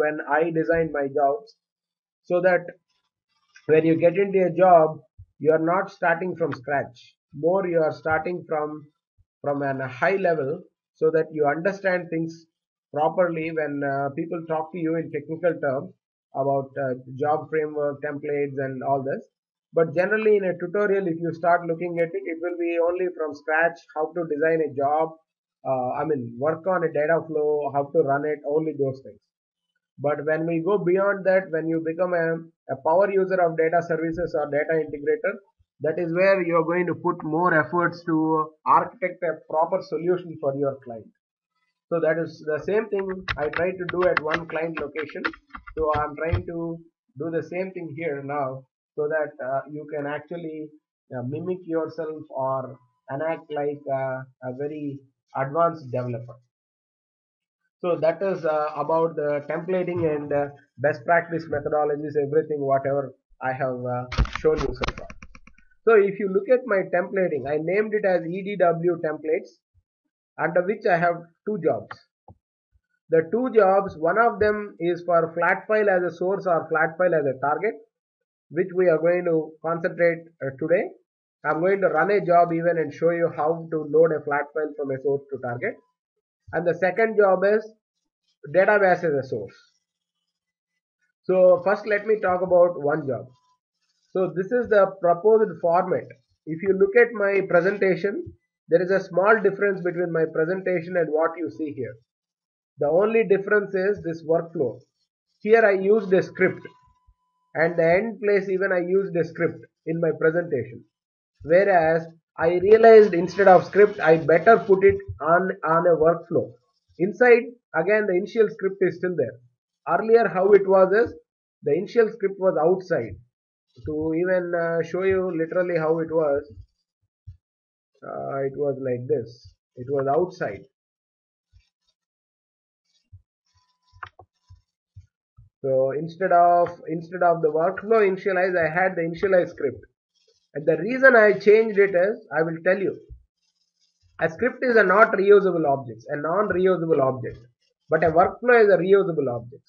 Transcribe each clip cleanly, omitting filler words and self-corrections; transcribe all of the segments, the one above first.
when I designed my jobs, so that when you get into a job, you are not starting from scratch. More, you are starting from a high level, so that you understand things properly when people talk to you in technical terms about job framework, templates, and all this. But generally, in a tutorial, if you start looking at it, it will be only from scratch how to design a job. Work on a data flow, how to run it, only those things. But when we go beyond that, when you become a power user of data services or data integrator, that is where you are going to put more efforts to architect a proper solution for your client. So that is the same thing I try to do at one client location. So I'm trying to do the same thing here now, so that you can actually mimic yourself or enact like a very advanced developer. So that is about the templating and best practice methodologies, everything, whatever I have shown you so far. So if you look at my templating, I named it as EDW templates, under which I have two jobs. The two jobs, one of them is for flat file as a source or flat file as a target, which we are going to concentrate today. I'm going to run a job even and show you how to load a flat file from a source to target. And the second job is database as a source. So first let me talk about one job. So this is the proposed format. If you look at my presentation, there is a small difference between my presentation and what you see here. The only difference is this workflow. Here I used a script, and the end place even I used a script in my presentation. Whereas I realized instead of script, I better put it on a workflow. Inside, again, the initial script is still there. Earlier, how it was is the initial script was outside. To even show you literally how it was like this. It was outside. So instead of the workflow initialize, I had the initialize script. And the reason I changed it is, I will tell you. A script is a not reusable object, a non-reusable object, but a workflow is a reusable object.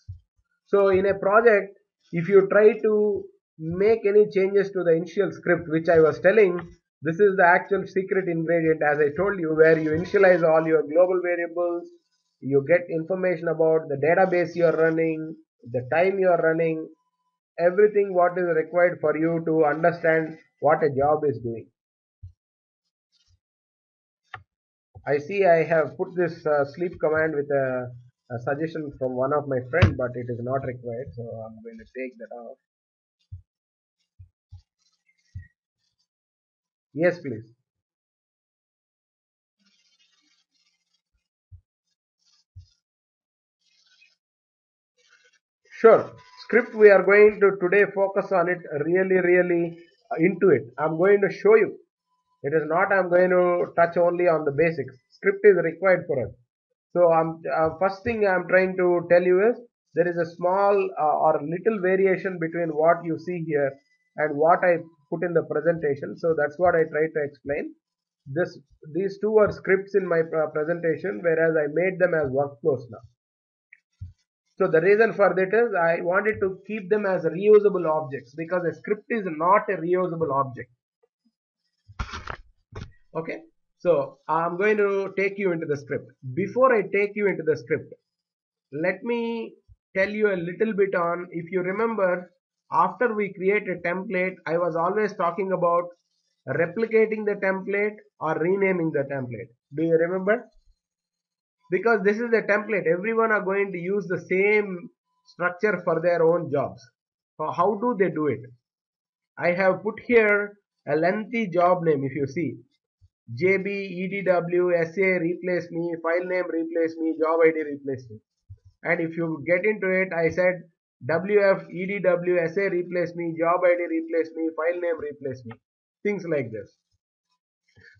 So in a project, if you try to make any changes to the initial script, which I was telling, this is the actual secret ingredient, as I told you, where you initialize all your global variables, you get information about the database you are running, the time you are running, everything what is required for you to understand what a job is doing. I see I have put this sleep command with a suggestion from one of my friend, but it is not required, so I'm going to take that off. Yes, please. Sure. Script, we are going to today focus on it really into it. I'm going to show you. It is not I'm going to touch only on the basics. Script is required for us. So first thing I'm trying to tell you is there is a small or little variation between what you see here and what I put in the presentation. So that's what I try to explain. These two are scripts in my presentation, whereas I made them as workflows now. So the reason for that is I wanted to keep them as reusable objects, because a script is not a reusable object. Okay. So I'm going to take you into the script. Before I take you into the script, let me tell you a little bit on, if you remember, after we create a template, I was always talking about replicating the template or renaming the template. Do you remember? Because this is the template, everyone are going to use the same structure for their own jobs. So how do they do it? I have put here a lengthy job name. If you see, JB, EDW, SA replace me, file name replace me, job ID replace me. And if you get into it, I said WF, EDW, SA replace me, job ID replace me, file name replace me, things like this.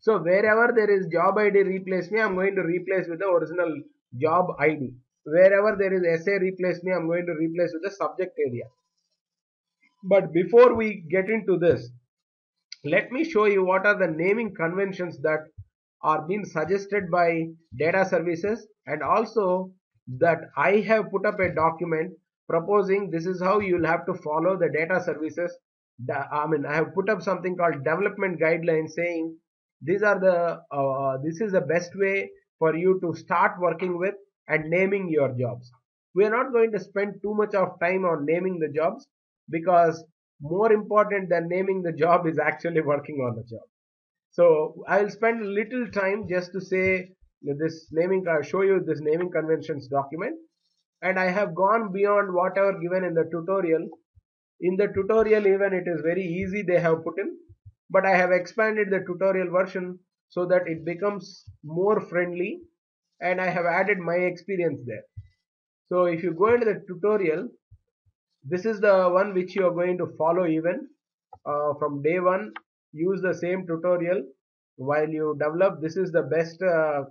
So wherever there is job ID replace me, I'm going to replace with the original job ID. Wherever there is SA replace me, I'm going to replace with the subject area. But before we get into this, let me show you what are the naming conventions that are being suggested by data services, and also that I have put up a document proposing this is how you'll have to follow the data services. I mean, I have put up something called development guidelines saying these are the this is the best way for you to start working with and naming your jobs. We are not going to spend too much of time on naming the jobs because more important than naming the job is actually working on the job. So I'll spend a little time just to say this naming, show you this naming conventions document, and I have gone beyond whatever given in the tutorial. In the tutorial even it is very easy they have put in, but I have expanded the tutorial version so that it becomes more friendly, and I have added my experience there. So if you go into the tutorial, this is the one which you are going to follow even from day one. Use the same tutorial while you develop. This is the best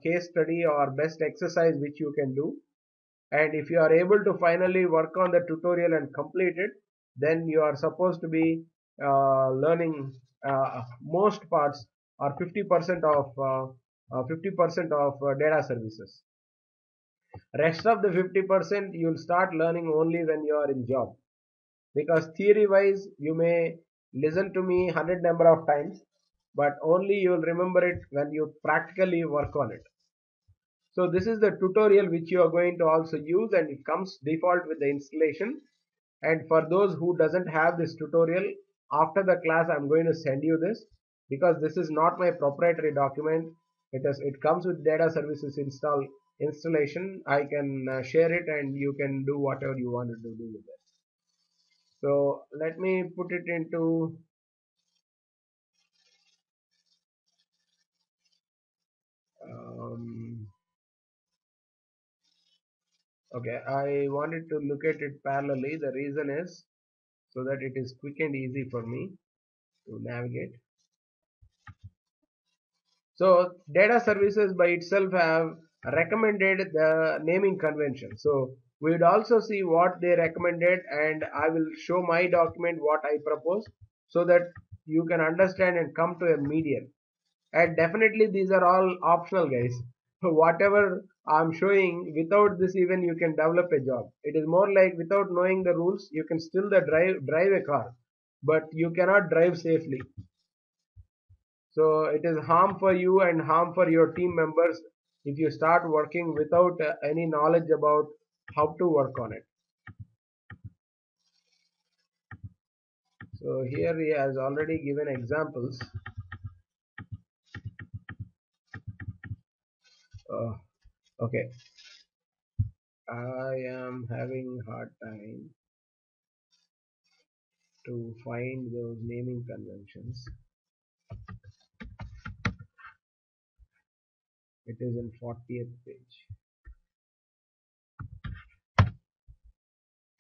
case study or best exercise which you can do, and if you are able to finally work on the tutorial and complete it, then you are supposed to be learning most parts or 50% of 50% of data services. Rest of the 50% you'll start learning only when you are in job, because theory wise you may listen to me 100 number of times, but only you will remember it when you practically work on it. So this is the tutorial which you are going to also use, and it comes default with the installation. And for those who doesn't have this tutorial, after the class I'm going to send you this, because this is not my proprietary document. It comes with data services installation. I can share it and you can do whatever you want to do with it. So let me put it into um, okay, I wanted to look at it parallelly. The reason is so that it is quick and easy for me to navigate. So data services by itself have recommended the naming convention. So we would also see what they recommended, and I will show my document what I propose so that you can understand and come to a median. And definitely these are all optional, guys. So whatever I'm showing, without this even you can develop a job. It is more like without knowing the rules you can still drive a car, but you cannot drive safely. So it is harm for you and harm for your team members if you start working without any knowledge about how to work on it. So here he has already given examples. uh, okay, I am having hard time to find those naming conventions. It is in 40th page.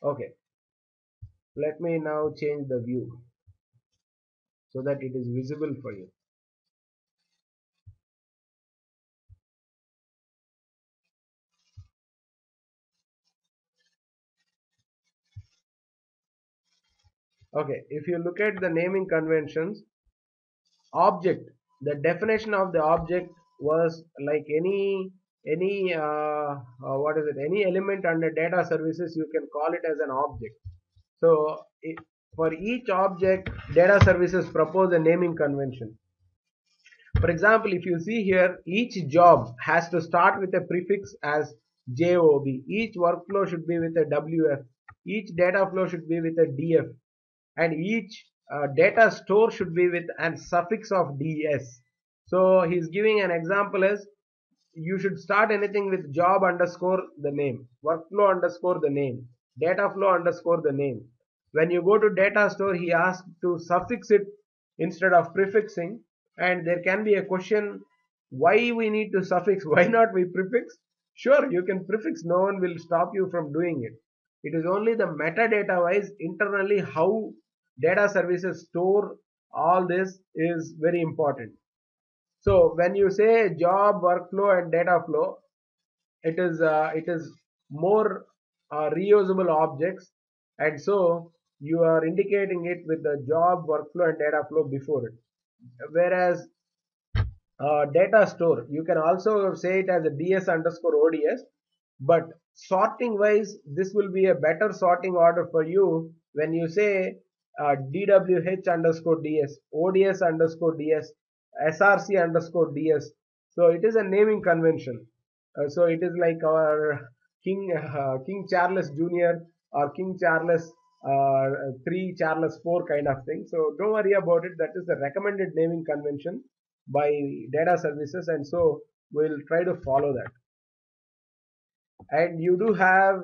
Okay, let me now change the view so that it is visible for you. Okay, if you look at the naming conventions, object, the definition of the object was like what is it, any element under data services you can call it as an object. So for each object data services propose a naming convention. For example, if you see here, each job has to start with a prefix as job, each workflow should be with a wf, each data flow should be with a df, and each data store should be with an suffix of ds. So he's giving an example as you should start anything with job underscore the name, workflow underscore the name, data flow underscore the name. When you go to data store, he asks to suffix it instead of prefixing, and there can be a question why we need to suffix, why not we prefix? Sure, you can prefix, no one will stop you from doing it. It is only the metadata wise internally how data services store all this is very important. So when you say job, workflow, and data flow, it is more reusable objects, and so you are indicating it with the job, workflow, and data flow before it. Whereas data store, you can also say it as a ds underscore ods, But sorting wise, this will be a better sorting order for you when you say DWH underscore DS, ODS underscore DS, SRC underscore DS. So it is a naming convention. So it is like our King Charles Jr. or King Charles 3, Charles 4 kind of thing. So don't worry about it. That is the recommended naming convention by data services, and so we'll try to follow that. And you do have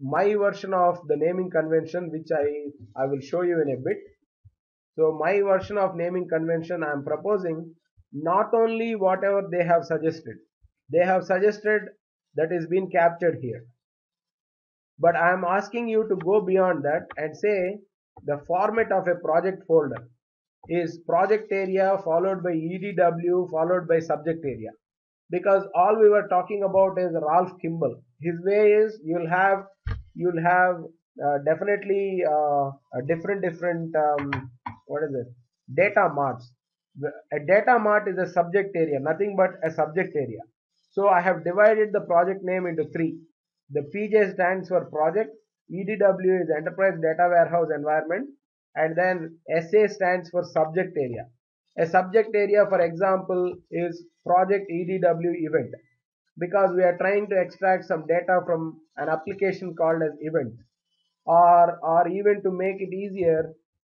my version of the naming convention, which I will show you in a bit. So my version of naming convention, I am proposing not only whatever they have suggested that is being captured here, but I am asking you to go beyond that and say the format of a project folder is project area followed by EDW followed by subject area, because all we were talking about is Ralph Kimball. His way is you'll have definitely a different what is it, data marts. A data mart is a subject area, nothing but a subject area. So I have divided the project name into three. The PJ stands for project, EDW is enterprise data warehouse environment, and then SA stands for subject area. A subject area, for example, is project EDW event, because we are trying to extract some data from an application called as event. Or even to make it easier,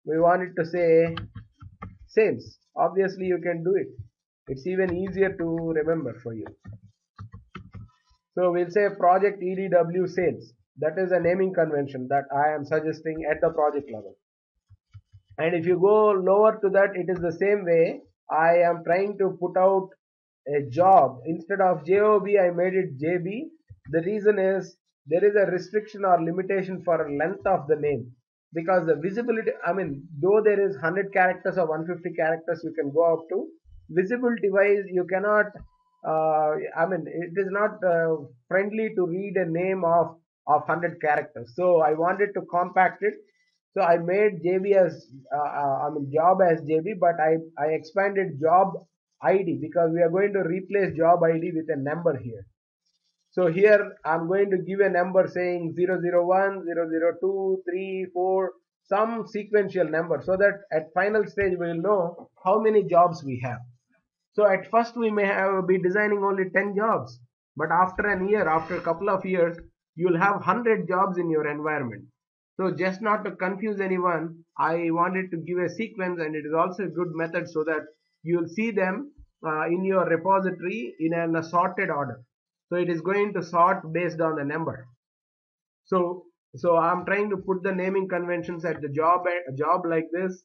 we want it to say sales. Obviously, you can do it. It's even easier to remember for you. So we'll say project EDW sales. That is a naming convention that I am suggesting at the project level. And if you go lower to that, it is the same way. I am trying to put out a job. Instead of job, I made it jb. The reason is there is a restriction or limitation for length of the name, because the visibility, I mean, though there is 100 characters or 150 characters you can go up to, visibility wise you cannot, I mean, it is not friendly to read a name of 100 characters. So I wanted to compact it. So I made JB as I mean job as JB, but I expanded job ID, because we are going to replace job ID with a number here. So here I'm going to give a number saying 001, 002, 3, 4, some sequential number, so that at final stage we will know how many jobs we have. So at first we may have be designing only 10 jobs, but after an year, after a couple of years, you will have 100 jobs in your environment. So just not to confuse anyone, I wanted to give a sequence, and it is also a good method so that you will see them in your repository in an sorted order. So it is going to sort based on the number. So I'm trying to put the naming conventions at the job like this,